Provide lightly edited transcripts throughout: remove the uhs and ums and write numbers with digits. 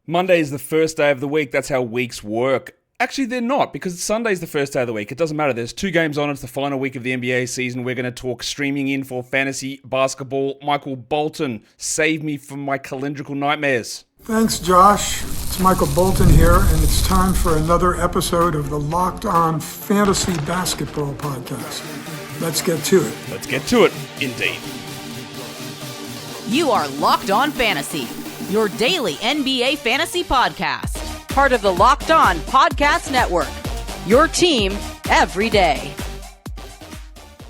Monday is the first day of the week. That's how weeks work. Actually, they're not, because Sunday's the first day of the week. It doesn't matter. There's 2 games on. It's the final week of the NBA season. We're going to talk streaming in for fantasy basketball. Michael Bolton, save me from my calendrical nightmares. Thanks, Josh. It's Michael Bolton here, and it's time for another episode of the Locked On Fantasy Basketball Podcast. Let's get to it. Let's get to it, indeed. You are Locked On Fantasy, your daily NBA fantasy podcast. Part of the Locked On Podcast Network, your team every day.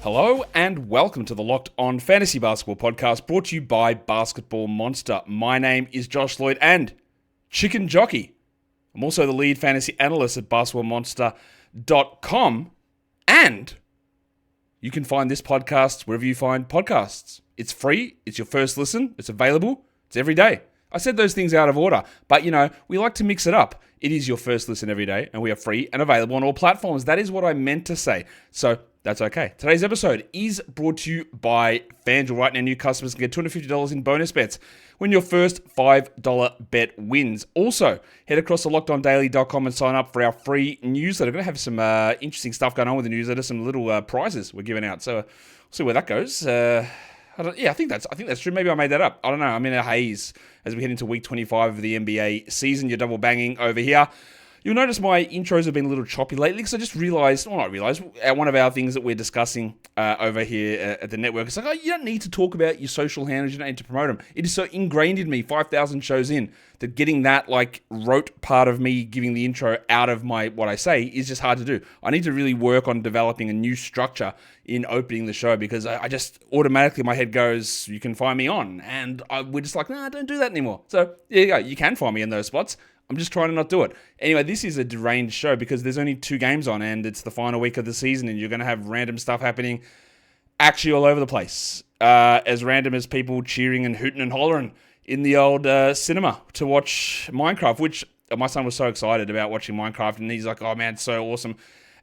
Hello and welcome to the Locked On Fantasy Basketball Podcast, brought to you by Basketball Monster. My name is Josh Lloyd and Chicken Jockey. I'm also the lead fantasy analyst at basketballmonster.com, and you can find this podcast wherever you find podcasts. It's free, it's your first listen, it's available, it's every day. I said those things out of order, but we like to mix it up. It is your first listen every day, and we are free and available on all platforms. That is what I meant to say. So that's okay. Today's episode is brought to you by FanDuel. Right now, new customers can get $250 in bonus bets when your first $5 bet wins. Also, head across to lockedondaily.com and sign up for our free newsletter. We're going to have some interesting stuff going on with the newsletter, some little prizes we're giving out. So we'll see where that goes. I think that's true. Maybe I made that up. I don't know. I'm in a haze as we head into week 25 of the NBA season. You're double banging over here. You'll notice my intros have been a little choppy lately because I just realized, one of our things that we're discussing over here at the network is like, you don't need to talk about your social handles, you don't need to promote them. It is so ingrained in me, 5,000 shows in, that getting that rote part of me giving the intro out of what I say is just hard to do. I need to really work on developing a new structure in opening the show because I just automatically, my head goes, you can find me on. And we're just like, nah, don't do that anymore. So there you go. You can find me in those spots. I'm just trying to not do it. Anyway, this is a deranged show because there's only 2 games on and it's the final week of the season and you're going to have random stuff happening actually all over the place. As random as people cheering and hooting and hollering in the old cinema to watch Minecraft, which my son was so excited about watching Minecraft and he's like, oh man, it's so awesome.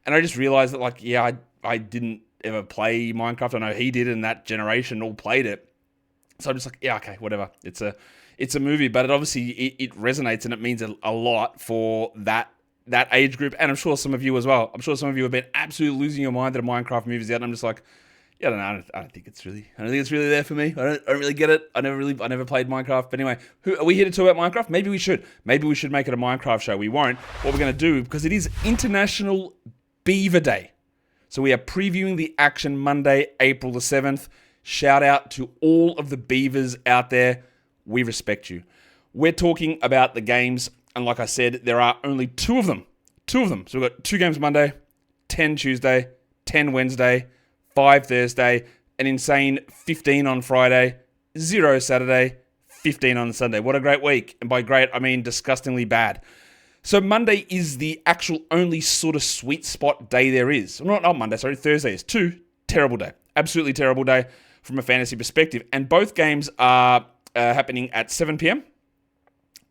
And I just realized that I didn't ever play Minecraft. I know he did and that generation all played it. So I'm just like, yeah, okay, whatever. It's a movie, but it obviously it resonates and it means a lot for that age group, and I'm sure some of you as well. I'm sure some of you have been absolutely losing your mind that a Minecraft movie's out, and I'm just like, yeah, I don't think it's really there for me. I don't really get it. I never played Minecraft. But anyway, are we here to talk about Minecraft? Maybe we should make it a Minecraft show. We won't. What we're going to do, because it is International Beaver Day, so we are previewing the action Monday, April the 7th. Shout out to all of the beavers out there. We respect you. We're talking about the games, and like I said, there are only 2 of them. 2 of them. So we've got 2 games Monday, 10 Tuesday, 10 Wednesday, 5 Thursday, an insane 15 on Friday, 0 Saturday, 15 on Sunday. What a great week. And by great, I mean disgustingly bad. So Monday is the actual only sort of sweet spot day there is. Not Monday, sorry, Thursday is 2. Terrible day. Absolutely terrible day from a fantasy perspective. And both games are happening at 7 p.m.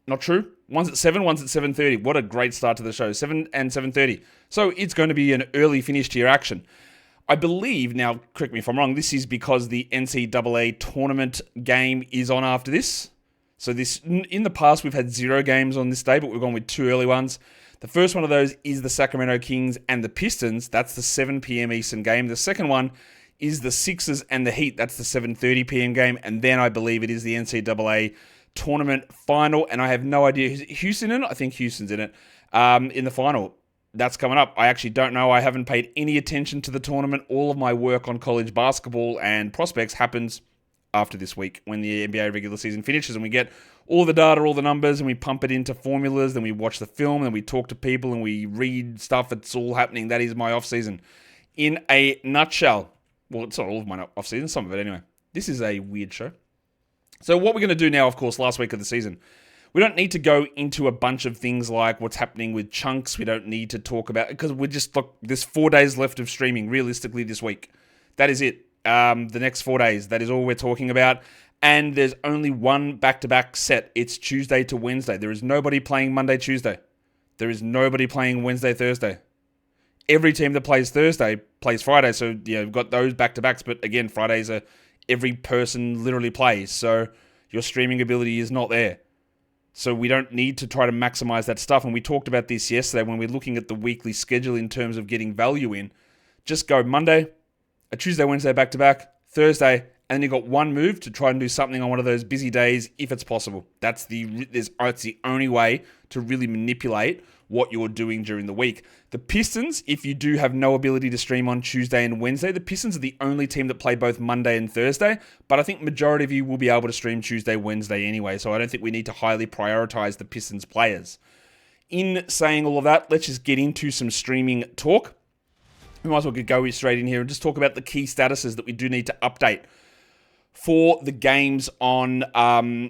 Not true. One's at 7, one's at 7:30. What a great start to the show. 7 and 7:30. So it's going to be an early finish to your action. I believe, now correct me if I'm wrong, this is because the NCAA tournament game is on after this. So in the past, we've had 0 games on this day, but we've gone with 2 early ones. The first one of those is the Sacramento Kings and the Pistons. That's the 7 p.m. Eastern game. The second one is the Sixers and the Heat. That's the 7:30 p.m. game. And then I believe it is the NCAA tournament final. And I have no idea. Is Houston in it? I think Houston's in it. In the final. That's coming up. I actually don't know. I haven't paid any attention to the tournament. All of my work on college basketball and prospects happens after this week when the NBA regular season finishes and we get all the data, all the numbers, and we pump it into formulas. Then we watch the film and we talk to people and we read stuff that's all happening. That is my off season. In a nutshell. Well, it's not all of my off-season, some of it anyway. This is a weird show. So what we're going to do now, of course, last week of the season, we don't need to go into a bunch of things like what's happening with chunks. We don't need to talk about it because there's 4 days left of streaming realistically this week. That is it. The next 4 days, that is all we're talking about. And there's only one back-to-back set. It's Tuesday to Wednesday. There is nobody playing Monday, Tuesday. There is nobody playing Wednesday, Thursday. Every team that plays Thursday plays Friday, so you've got those back-to-backs, but again, Fridays are every person literally plays, so your streaming ability is not there. So we don't need to try to maximize that stuff. And we talked about this yesterday when we're looking at the weekly schedule in terms of getting value in. Just go Monday, a Tuesday, Wednesday back-to-back, Thursday, and then you've got one move to try and do something on one of those busy days if it's possible. It's the only way to really manipulate what you're doing during the week. The Pistons, if you do have no ability to stream on Tuesday and Wednesday, the Pistons are the only team that play both Monday and Thursday, but I think majority of you will be able to stream Tuesday, Wednesday anyway, so I don't think we need to highly prioritize the Pistons players. In saying all of that, let's just get into some streaming talk. We might as well go straight in here and just talk about the key statuses that we do need to update. For the games on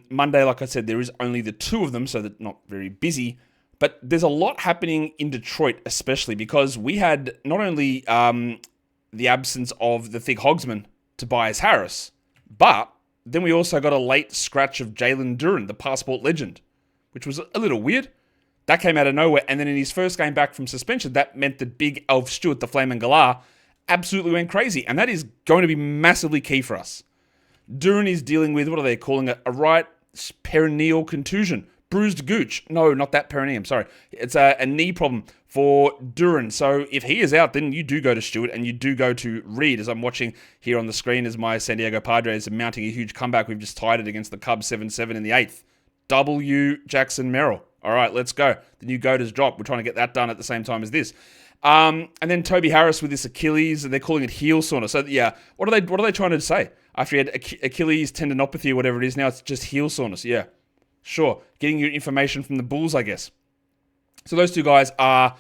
Monday, like I said, there is only the 2 of them, so they're not very busy. But there's a lot happening in Detroit, especially because we had not only the absence of the Thick Hogsman, Tobias Harris, but then we also got a late scratch of Jalen Duren, the passport legend, which was a little weird. That came out of nowhere, and then in his first game back from suspension, that meant that big Elf Stewart, the Flamin' Galah, absolutely went crazy, and that is going to be massively key for us. Duren is dealing with, what are they calling it, a right perineal contusion. Bruised gooch. No, not that perineum, sorry. It's a knee problem for Duren. So if he is out, then you do go to Stewart and you do go to Reed. As I'm watching here on the screen as my San Diego Padres are mounting a huge comeback. We've just tied it against the Cubs 7-7 in the 8th. W. Jackson Merrill. All right, let's go. The new GOAT has dropped. We're trying to get that done at the same time as this. And then Toby Harris with this Achilles, they're calling it heel soreness. So yeah, what are they trying to say? After he had Achilles tendinopathy or whatever it is, now it's just heel soreness. Yeah. Sure, getting your information from the Bulls, I guess. So those 2 guys are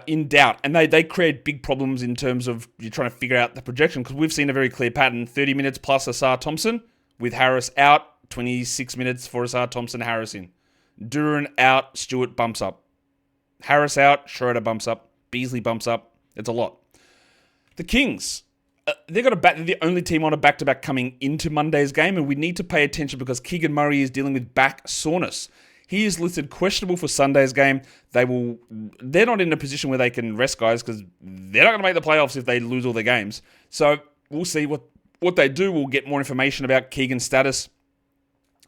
in doubt, and they create big problems in terms of you're trying to figure out the projection, because we've seen a very clear pattern, 30 minutes plus Asar Thompson, with Harris out, 26 minutes for Asar Thompson, Harris in. Duren out, Stewart bumps up. Harris out, Schroeder bumps up, Beasley bumps up. It's a lot. The Kings, they're the only team on a back-to-back coming into Monday's game, and we need to pay attention because Keegan Murray is dealing with back soreness. He is listed questionable for Sunday's game. They're not in a position where they can rest guys because they're not going to make the playoffs if they lose all their games. So we'll see what they do. We'll get more information about Keegan's status,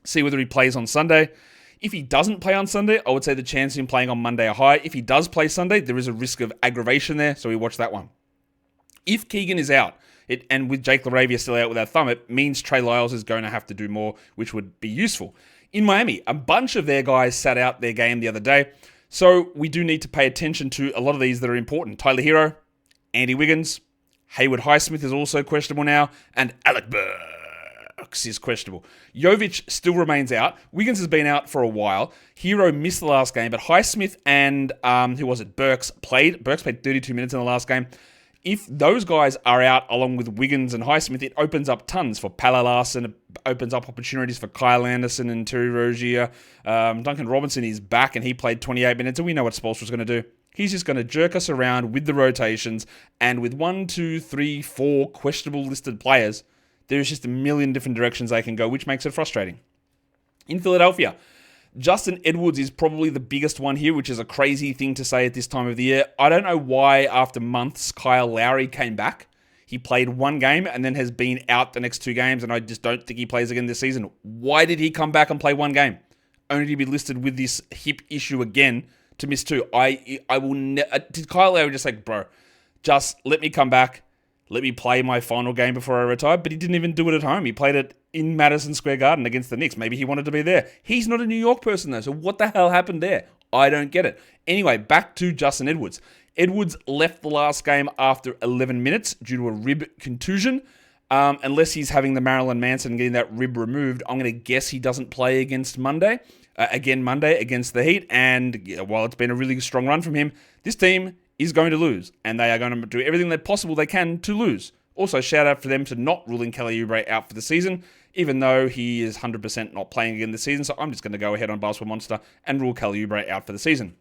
see whether he plays on Sunday. If he doesn't play on Sunday, I would say the chances of him playing on Monday are high. If he does play Sunday, there is a risk of aggravation there, so we watch that one. If Keegan is out, and with Jake LaRavia still out with that thumb, it means Trey Lyles is going to have to do more, which would be useful. In Miami, a bunch of their guys sat out their game the other day, so we do need to pay attention to a lot of these that are important. Tyler Hero, Andy Wiggins, Haywood Highsmith is also questionable now, and Alec Burks is questionable. Jovic still remains out. Wiggins has been out for a while. Hero missed the last game, but Highsmith and, Burks played. Burks played 32 minutes in the last game. If those guys are out along with Wiggins and Highsmith, it opens up tons for Pala Larson. It opens up opportunities for Kyle Anderson and Terry Rozier. Duncan Robinson is back and he played 28 minutes, and we know what Spoelstra's going to do. He's just going to jerk us around with the rotations, and with 1, 2, 3, 4 questionable listed players, there's just a million different directions they can go, which makes it frustrating. In Philadelphia, Justin Edwards is probably the biggest one here, which is a crazy thing to say at this time of the year. I don't know why after months Kyle Lowry came back. He played 1 game and then has been out the next 2 games, and I just don't think he plays again this season. Why did he come back and play 1 game? Only to be listed with this hip issue again to miss 2. Did Kyle Lowry just like, bro, just let me come back, let me play my final game before I retire? But he didn't even do it at home. He played it in Madison Square Garden against the Knicks. Maybe he wanted to be there. He's not a New York person though, so what the hell happened there? I don't get it. Anyway, back to Justin Edwards. Edwards left the last game after 11 minutes due to a rib contusion. Unless he's having the Marilyn Manson and getting that rib removed, I'm going to guess he doesn't play against Monday against the Heat. And while it's been a really strong run from him, this team is going to lose, and they are going to do everything possible they can to lose. Also, shout out for them to not ruling Kelly Oubre out for the season, even though he is 100% not playing again this season. So I'm just going to go ahead on Basketball Monster and rule Kelly Oubre out for the season.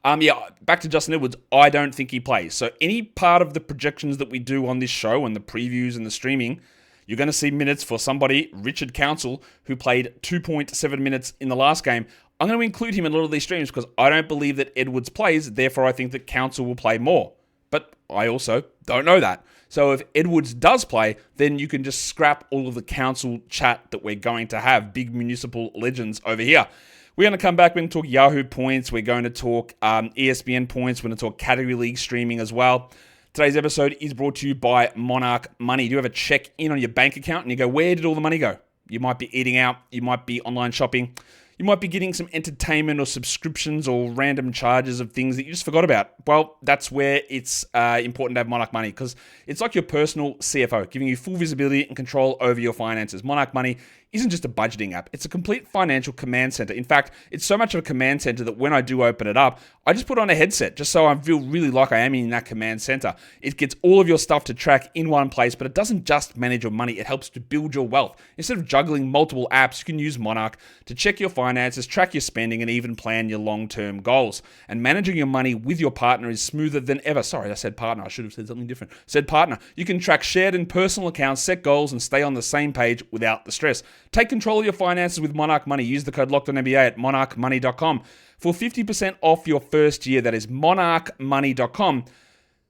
Back to Justin Edwards. I don't think he plays. So any part of the projections that we do on this show and the previews and the streaming, you're going to see minutes for somebody, Richard Council, who played 2.7 minutes in the last game. I'm going to include him in a lot of these streams because I don't believe that Edwards plays. Therefore, I think that Council will play more. But I also don't know that. So if Edwards does play, then you can just scrap all of the council chat that we're going to have. Big municipal legends over here. We're going to come back. We're going to talk Yahoo points. We're going to talk ESPN points. We're going to talk Category League streaming as well. Today's episode is brought to you by Monarch Money. Do you ever check in on your bank account and you go, where did all the money go? You might be eating out. You might be online shopping. You might be getting some entertainment or subscriptions or random charges of things that you just forgot about. Well, that's where it's important to have Monarch Money, because it's like your personal CFO, giving you full visibility and control over your finances. Monarch Money isn't just a budgeting app. It's a complete financial command center. In fact, it's so much of a command center that when I do open it up, I just put on a headset just so I feel really like I am in that command center. It gets all of your stuff to track in one place, but it doesn't just manage your money. It helps to build your wealth. Instead of juggling multiple apps, you can use Monarch to check your finances, track your spending, and even plan your long-term goals. And managing your money with your partner is smoother than ever. Sorry, I said partner. I should have said something different. Said partner. You can track shared and personal accounts, set goals, and stay on the same page without the stress. Take control of your finances with Monarch Money. Use the code LOCKEDONNBA at monarchmoney.com for 50% off your first year. That is monarchmoney.com.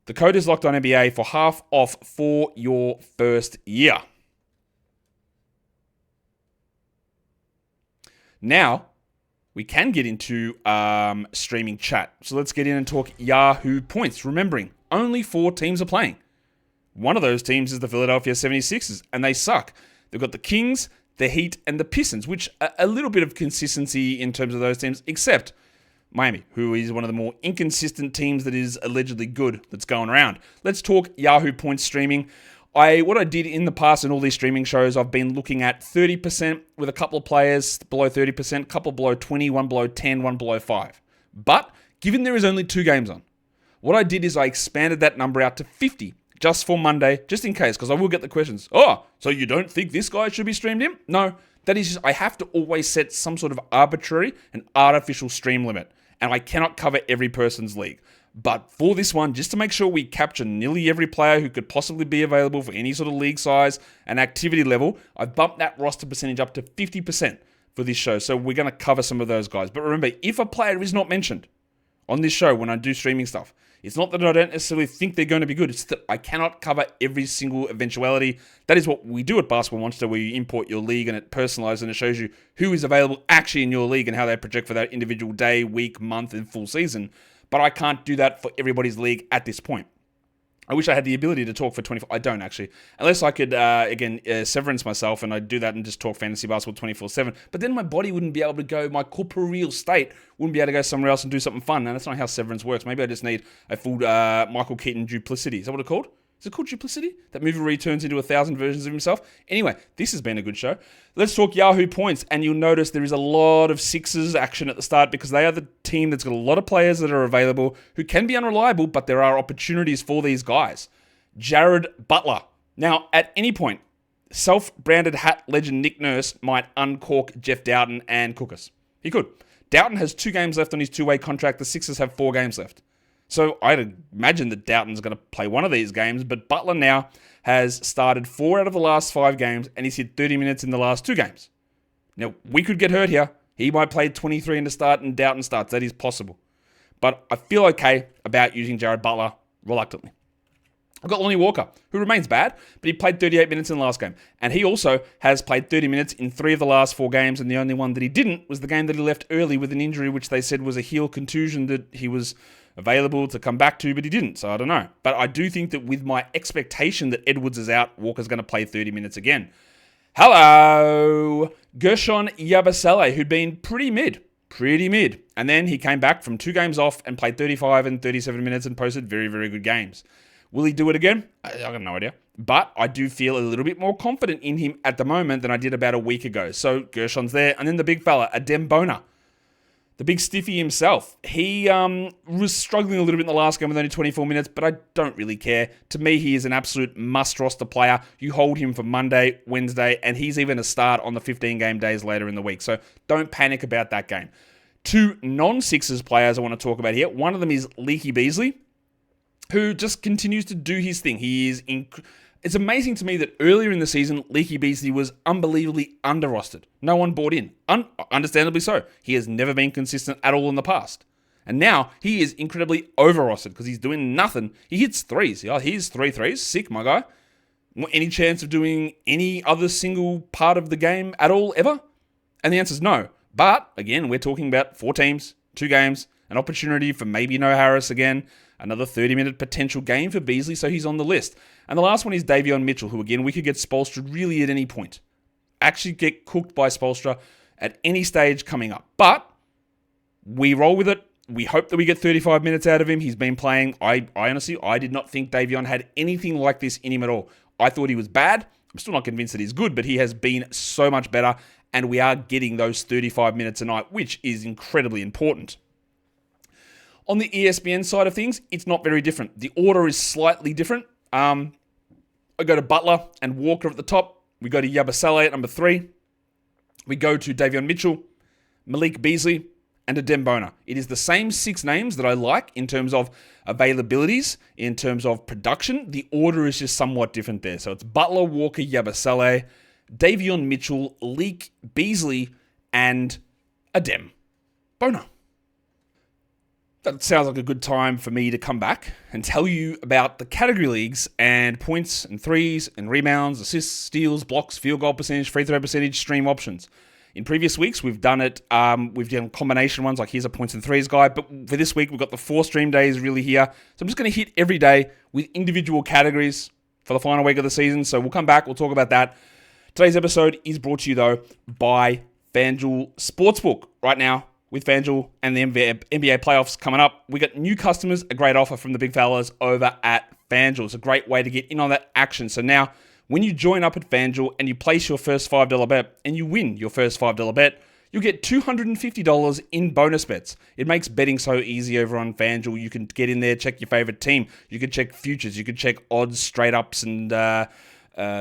The code is LOCKEDONNBA for half off for your first year. Now, we can get into streaming chat. So let's get in and talk Yahoo points. Remembering, only 4 teams are playing. One of those teams is the Philadelphia 76ers, and they suck. They've got the Kings, the Heat, and the Pistons, which a little bit of consistency in terms of those teams, except Miami, who is one of the more inconsistent teams that is allegedly good that's going around. Let's talk Yahoo points streaming. What I did in the past in all these streaming shows, I've been looking at 30% with a couple of players below 30%, a couple below 20, one below 10, one below 5. But given there is only 2 games on, what I did is I expanded that number out to 50 just for Monday, just in case, because I will get the questions. Oh, so you don't think this guy should be streamed in? No, that is just, I have to always set some sort of arbitrary and artificial stream limit, and I cannot cover every person's league. But for this one, just to make sure we capture nearly every player who could possibly be available for any sort of league size and activity level, I've bumped that roster percentage up to 50% for this show. So we're going to cover some of those guys. But remember, if a player is not mentioned on this show when I do streaming stuff, it's not that I don't necessarily think they're going to be good. It's that I cannot cover every single eventuality. That is what we do at Basketball Monster, where you import your league and it personalizes and it shows you who is available actually in your league and how they project for that individual day, week, month, and full season. But I can't do that for everybody's league at this point. I wish I had the ability to talk for 24. I don't actually. Unless I could, severance myself and I'd do that and just talk fantasy basketball 24/7. But then my body wouldn't be able to go, my corporeal state wouldn't be able to go somewhere else and do something fun. And that's not how severance works. Maybe I just need a full Michael Keaton duplicity. Is that what it's called? Is it called Duplicity? That movie where he turns into 1,000 versions of himself? Anyway, this has been a good show. Let's talk Yahoo points. And you'll notice there is a lot of Sixers action at the start because they are the team that's got a lot of players that are available who can be unreliable, but there are opportunities for these guys. Jared Butler. Now, at any point, self-branded hat legend Nick Nurse might uncork Jeff Doughton and cook us. He could. Doughton has 2 games left on his 2-way contract. The Sixers have 4 games left. So I'd imagine that Doughton's going to play one of these games, but Butler now has started 4 out of the last 5 games, and he's hit 30 minutes in the last 2 games. Now, we could get hurt here. He might play 23 in the start, and Doughton starts. That is possible. But I feel okay about using Jared Butler reluctantly. I've got Lonnie Walker, who remains bad, but he played 38 minutes in the last game. And he also has played 30 minutes in 3 of the last 4 games, and the only one that he didn't was the game that he left early with an injury, which they said was a heel contusion that he was available to come back to, but he didn't, so I don't know. But I do think that with my expectation that Edwards is out, Walker's going to play 30 minutes again. Hello! Gershon Yabusele, who'd been pretty mid. And then he came back from 2 games off and played 35 and 37 minutes and posted very, very good games. Will he do it again? I got no idea. But I do feel a little bit more confident in him at the moment than I did about a week ago. So Gershon's there. And then the big fella, Adem Bona. The big stiffy himself. He was struggling a little bit in the last game with only 24 minutes, but I don't really care. To me, he is an absolute must-roster player. You hold him for Monday, Wednesday, and he's even a start on the 15-game days later in the week. So don't panic about that game. 2 non-Sixers players I want to talk about here. One of them is Leaky Beasley, who just continues to do his thing. He is It's amazing to me that earlier in the season, Leaky Beasley was unbelievably under-rostered. No one bought in. Understandably so. He has never been consistent at all in the past. And now he is incredibly over-rostered because he's doing nothing. He hits threes. Yeah, he's 3 threes. Sick, my guy. Any chance of doing any other single part of the game at all, ever? And the answer is no. But, again, we're talking about 4 teams, 2 games, an opportunity for maybe no Harris again, another 30-minute potential game for Beasley, so he's on the list. And the last one is Davion Mitchell, who, again, we could get Spoelstra really at any point. Actually get cooked by Spoelstra at any stage coming up. But we roll with it. We hope that we get 35 minutes out of him. He's been playing. I honestly did not think Davion had anything like this in him at all. I thought he was bad. I'm still not convinced that he's good, but he has been so much better, and we are getting those 35 minutes a night, which is incredibly important. On the ESPN side of things, it's not very different. The order is slightly different. I go to Butler and Walker at the top. We go to Yabusele at number 3. We go to Davion Mitchell, Malik Beasley, and Adem Bona. It is the same 6 names that I like in terms of availabilities, in terms of production. The order is just somewhat different there. So it's Butler, Walker, Yabusele, Davion Mitchell, Leak, Beasley, and Adem Bona. That sounds like a good time for me to come back and tell you about the category leagues and points and threes and rebounds, assists, steals, blocks, field goal percentage, free throw percentage, stream options. In previous weeks, we've done it. We've done combination ones like here's a points and threes guy. But for this week, we've got the 4 stream days really here. So I'm just going to hit every day with individual categories for the final week of the season. So we'll come back. We'll talk about that. Today's episode is brought to you, though, by FanDuel Sportsbook. Right now, with FanDuel and the NBA playoffs coming up, we got new customers, a great offer from the big fellas over at FanDuel. It's a great way to get in on that action. So now, when you join up at FanDuel and you place your first $5 bet and you win your first $5 bet, you'll get $250 in bonus bets. It makes betting so easy over on FanDuel. You can get in there, check your favorite team. You can check futures. You can check odds, straight ups, and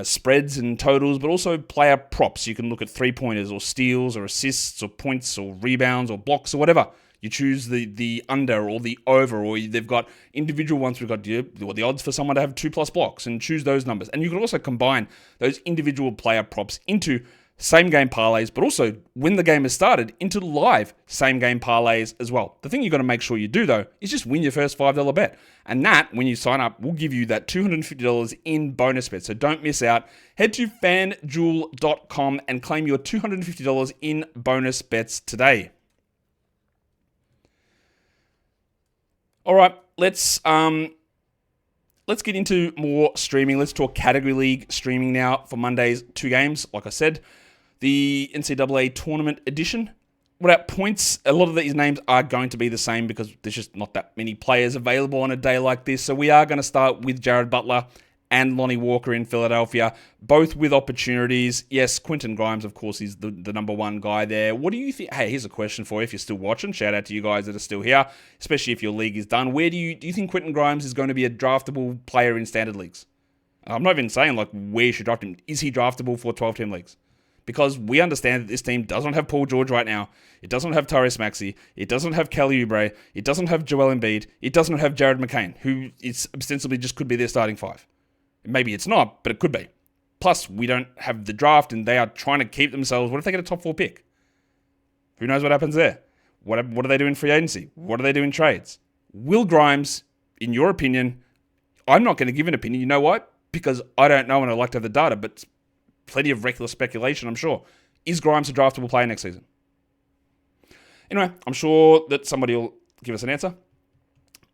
spreads and totals, but also player props. You can look at 3-pointers or steals or assists or points or rebounds or blocks or whatever. You choose the under or the over, or they've got individual ones. We've got the odds for someone to have 2+ blocks and choose those numbers. And you can also combine those individual player props into same game parlays, but also when the game has started into live same game parlays as well. The thing you've got to make sure you do though is just win your first $5 bet. And that, when you sign up, will give you that $250 in bonus bets. So don't miss out. Head to fanduel.com and claim your $250 in bonus bets today. All right, let's get into more streaming. Let's talk category league streaming now for Monday's 2 games. Like I said, the NCAA tournament edition. Without points, a lot of these names are going to be the same because there's just not that many players available on a day like this. So we are going to start with Jared Butler and Lonnie Walker in Philadelphia, both with opportunities. Yes, Quentin Grimes, of course, is the number 1 guy there. What do you think? Hey, here's a question for you if you're still watching. Shout out to you guys that are still here, especially if your league is done. Where do you think Quentin Grimes is going to be a draftable player in standard leagues? I'm not even saying like where you should draft him. Is he draftable for 12-team leagues? Because we understand that this team doesn't have Paul George right now. It doesn't have Tyrese Maxey. It doesn't have Kelly Oubre. It doesn't have Joel Embiid. It doesn't have Jared McCain, who is ostensibly just could be their starting 5. Maybe it's not, but it could be. Plus, we don't have the draft, and they are trying to keep themselves. What if they get a top 4 pick? Who knows what happens there? What do they do in free agency? What do they do in trades? Will Grimes, in your opinion, I'm not going to give an opinion. You know what? Because I don't know and I'd like to have the data, but plenty of reckless speculation, I'm sure. Is Grimes a draftable player next season? Anyway, I'm sure that somebody will give us an answer.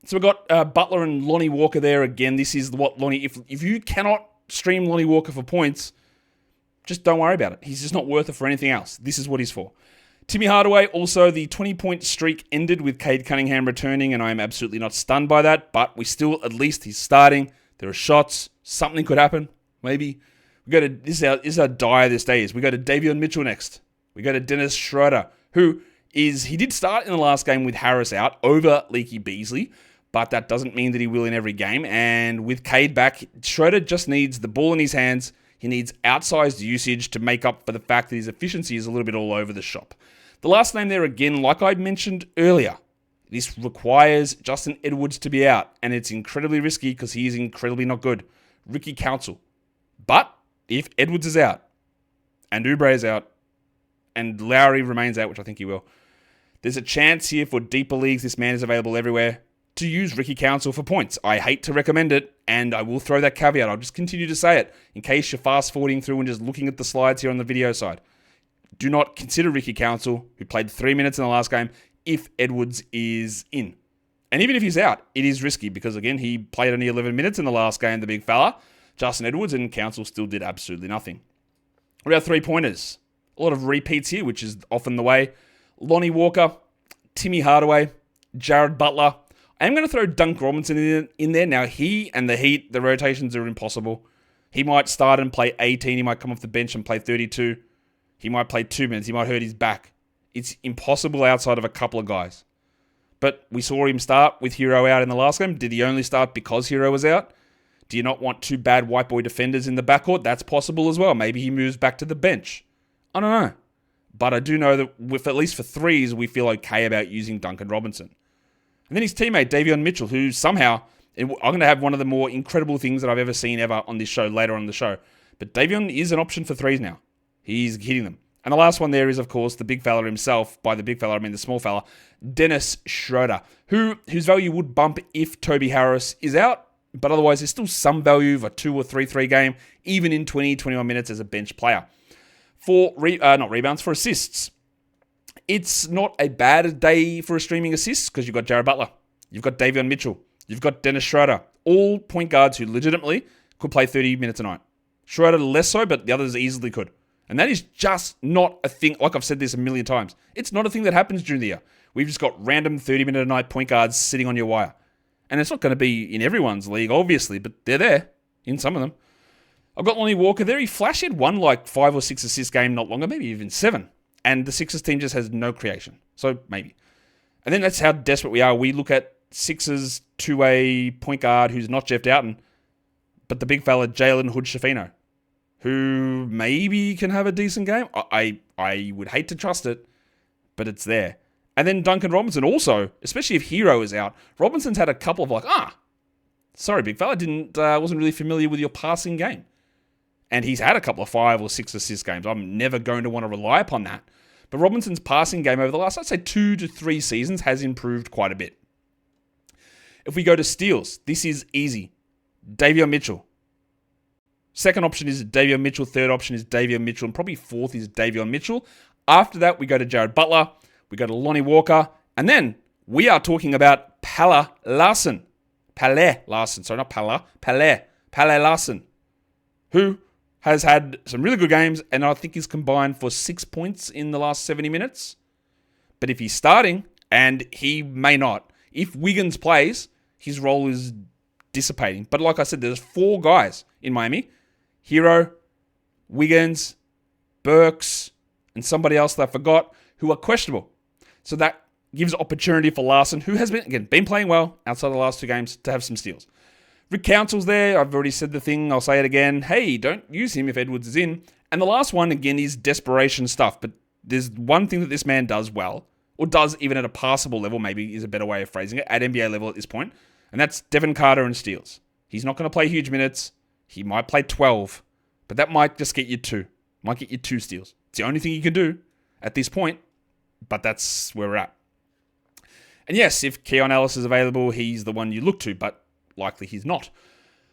So we've got Butler and Lonnie Walker there again. This is what Lonnie, if you cannot stream Lonnie Walker for points, just don't worry about it. He's just not worth it for anything else. This is what he's for. Timmy Hardaway, also the 20-point streak ended with Cade Cunningham returning, and I am absolutely not stunned by that, but we still, at least he's starting. There are shots. Something could happen, maybe. This is how dire this day is. We go to Davion Mitchell next. We go to Dennis Schroeder, he did start in the last game with Harris out over Leaky Beasley, but that doesn't mean that he will in every game. And with Cade back, Schroeder just needs the ball in his hands. He needs outsized usage to make up for the fact that his efficiency is a little bit all over the shop. The last name there again, like I mentioned earlier, this requires Justin Edwards to be out, and it's incredibly risky because he is incredibly not good. Ricky Council. But if Edwards is out, and Oubre is out, and Lowry remains out, which I think he will, There's a chance here for deeper leagues, this man is available everywhere, to use Ricky Council for points. I hate to recommend it, and I will throw that caveat. I'll just continue to say it in case you're fast-forwarding through and just looking at the slides here on the video side. Do not consider Ricky Council, who played 3 minutes in the last game, if Edwards is in. And even if he's out, it is risky because, again, he played only 11 minutes in the last game, the big fella, Justin Edwards, and Council still did absolutely nothing. What about three-pointers? A lot of repeats here, which is often the way. Lonnie Walker, Timmy Hardaway, Jared Butler. I am going to throw Dunk Robinson in there. Now, he and the Heat, the rotations are impossible. He might start and play 18. He might come off the bench and play 32. He might play 2 minutes. He might hurt his back. It's impossible outside of a couple of guys. But we saw him start with Hero out in the last game. Did he only start because Hero was out? Do you not want two bad white boy defenders in the backcourt? That's possible as well. Maybe he moves back to the bench. I don't know. But I do know that with at least for threes, we feel okay about using Duncan Robinson. And then his teammate, Davion Mitchell, who somehow, I'm going to have one of the more incredible things that I've ever seen ever on this show later on in the show. But Davion is an option for threes now. He's hitting them. And the last one there is, of course, the big fella himself. By the big fella, I mean the small fella, Dennis Schroeder, whose value would bump if Toby Harris is out. But otherwise, there's still some value of a 2 or 3-3 game, even in 20, 21 minutes as a bench player. For for assists. It's not a bad day for a streaming assists because you've got Jared Butler, you've got Davion Mitchell, you've got Dennis Schroeder, all point guards who legitimately could play 30 minutes a night. Schroeder less so, but the others easily could. And that is just not a thing, like I've said this a million times. It's not a thing that happens during the year. We've just got random 30-minute a night point guards sitting on your wire. And it's not going to be in everyone's league, obviously, but they're there in some of them. I've got Lonnie Walker there. He flashed. He had one 5 or 6 assist game not longer, maybe even 7. And the Sixers team just has no creation. So maybe. And then that's how desperate we are. We look at Sixers two-way point guard who's not Jeff Doughton, but the big fella, Jalen Hood-Schifino, who maybe can have a decent game. I would hate to trust it, but it's there. And then Duncan Robinson also, especially if Hero is out. Robinson's had a couple of sorry, big fella, wasn't really familiar with your passing game. And he's had a couple of 5 or 6 assist games. I'm never going to want to rely upon that. But Robinson's passing game over the last, I'd say 2 to 3 seasons has improved quite a bit. If we go to steals, this is easy. Davion Mitchell. Second option is Davion Mitchell. Third option is Davion Mitchell. And probably fourth is Davion Mitchell. After that, we go to Jared Butler. We go to Lonnie Walker. And then we are talking about Pelle Larsson. Pelle Larsson. Sorry, not Pelle. Pelle Larsson. Who has had some really good games, and I think he's combined for 6 points in the last 70 minutes. But if he's starting, and he may not, if Wiggins plays, his role is dissipating. But like I said, there's 4 guys in Miami. Hero, Wiggins, Burks, and somebody else that I forgot, who are questionable. So that gives opportunity for Larsson, who has been playing well outside the last 2 games, to have some steals. Rick Council's there. I've already said the thing. I'll say it again. Hey, don't use him if Edwards is in. And the last one, again, is desperation stuff. But there's one thing that this man does well, or does even at a passable level, maybe is a better way of phrasing it, at NBA level at this point, and that's Devin Carter and steals. He's not going to play huge minutes. He might play 12, but that might just get you 2. Might get you 2 steals. It's the only thing you can do at this point, but that's where we're at. And yes, if Keon Ellis is available, he's the one you look to, but likely he's not.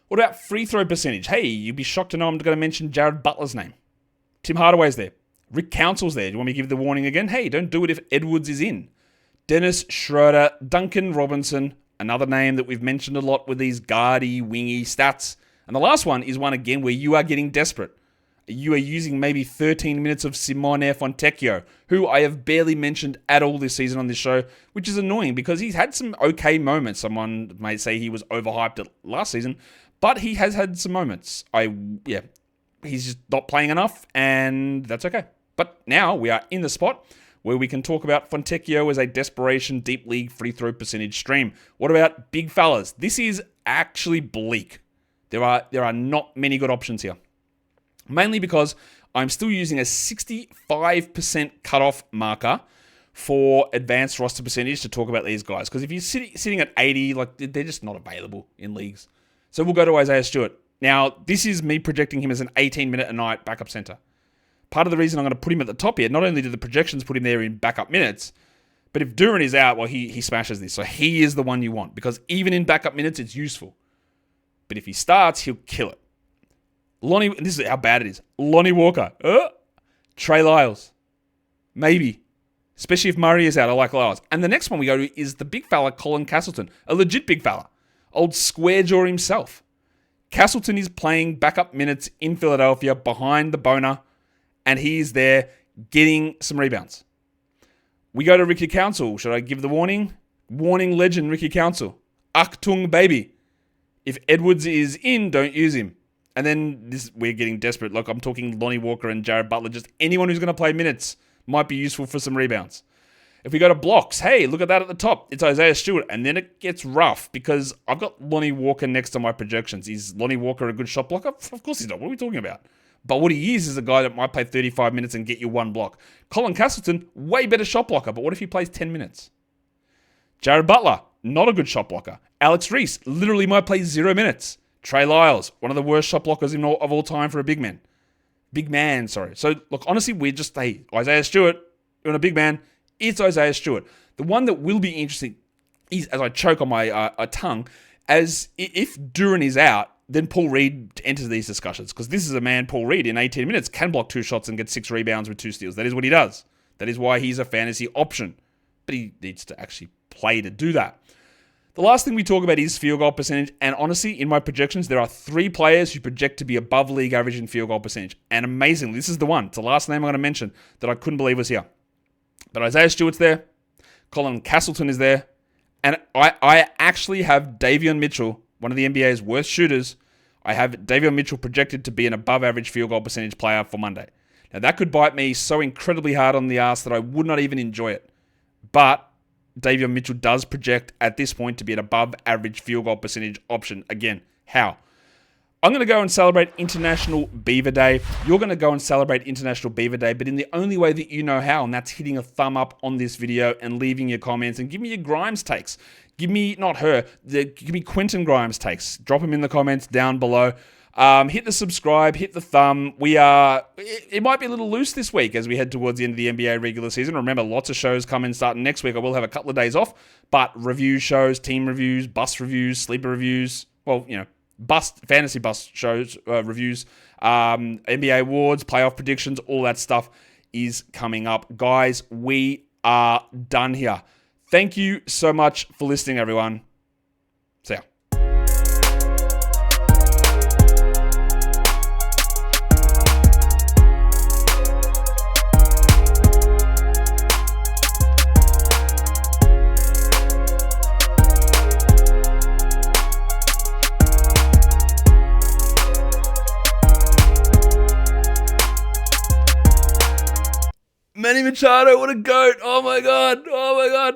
What about free throw percentage? Hey, you'd be shocked to know I'm going to mention Jared Butler's name. Tim Hardaway's there. Rick Council's there. Do you want me to give the warning again? Hey, don't do it if Edwards is in. Dennis Schroeder, Duncan Robinson, another name that we've mentioned a lot with these guardy, wingy stats. And the last one is one again where you are getting desperate. You are using maybe 13 minutes of Simone Fontecchio, who I have barely mentioned at all this season on this show, which is annoying because he's had some okay moments. Someone may say he was overhyped last season, but he has had some moments. He's just not playing enough, and that's okay. But now we are in the spot where we can talk about Fontecchio as a desperation deep league free throw percentage stream. What about big fellas? This is actually bleak. There are not many good options here. Mainly because I'm still using a 65% cutoff marker for advanced roster percentage to talk about these guys. Because if you're sitting at 80, they're just not available in leagues. So we'll go to Isaiah Stewart. Now, this is me projecting him as an 18-minute-a-night backup center. Part of the reason I'm going to put him at the top here, not only do the projections put him there in backup minutes, But if Duren is out, well, he smashes this. So he is the one you want because even in backup minutes, it's useful. But if he starts, he'll kill it. Lonnie, this is how bad it is. Lonnie Walker. Trey Lyles. Maybe. Especially if Murray is out. I like Lyles. And the next one we go to is the big fella, Colin Castleton. A legit big fella. Old square jaw himself. Castleton is playing backup minutes in Philadelphia behind the boner. And he's there getting some rebounds. We go to Ricky Council. Should I give the warning? Warning legend Ricky Council. Achtung, baby. If Edwards is in, don't use him. And then we're getting desperate. Like I'm talking Lonnie Walker and Jared Butler. Just anyone who's going to play minutes might be useful for some rebounds. If we go to blocks, hey, look at that at the top. It's Isaiah Stewart. And then it gets rough because I've got Lonnie Walker next to my projections. Is Lonnie Walker a good shot blocker? Of course he's not. What are we talking about? But what he is a guy that might play 35 minutes and get you one block. Colin Castleton, way better shot blocker. But what if he plays 10 minutes? Jared Butler, not a good shot blocker. Alex Reese, literally might play 0 minutes. Trey Lyles, one of the worst shot blockers of all time for a big man. So, look, honestly, we're just, hey, Isaiah Stewart, you're a big man. It's Isaiah Stewart. The one that will be interesting is, as I choke on my tongue, as if Duren is out, then Paul Reed enters these discussions. Because this is a man, Paul Reed, in 18 minutes, can block 2 shots and get 6 rebounds with 2 steals. That is what he does. That is why he's a fantasy option. But he needs to actually play to do that. The last thing we talk about is field goal percentage. And honestly, in my projections, there are 3 players who project to be above league average in field goal percentage. And amazingly, this is the one. It's the last name I'm going to mention that I couldn't believe was here. But Isaiah Stewart's there. Colin Castleton is there. And I actually have Davion Mitchell, one of the NBA's worst shooters. I have Davion Mitchell projected to be an above average field goal percentage player for Monday. Now, that could bite me so incredibly hard on the ass that I would not even enjoy it. But Davion Mitchell does project at this point to be an above average field goal percentage option. Again, how? I'm going to go and celebrate International Beaver Day. You're going to go and celebrate International Beaver Day, but in the only way that you know how, and that's hitting a thumb up on this video and leaving your comments and give me your Grimes takes. Give me, not her, give me Quentin Grimes takes. Drop them in the comments down below. Hit the subscribe, hit the thumb. It might be a little loose this week as we head towards the end of the NBA regular season. Remember, lots of shows coming starting next week. I will have a couple of days off, but review shows, team reviews, bus reviews, sleeper reviews. Well, fantasy bus shows, reviews, NBA awards, playoff predictions, all that stuff is coming up. Guys, we are done here. Thank you so much for listening, everyone. See ya. Manny Machado, what a goat. Oh my God.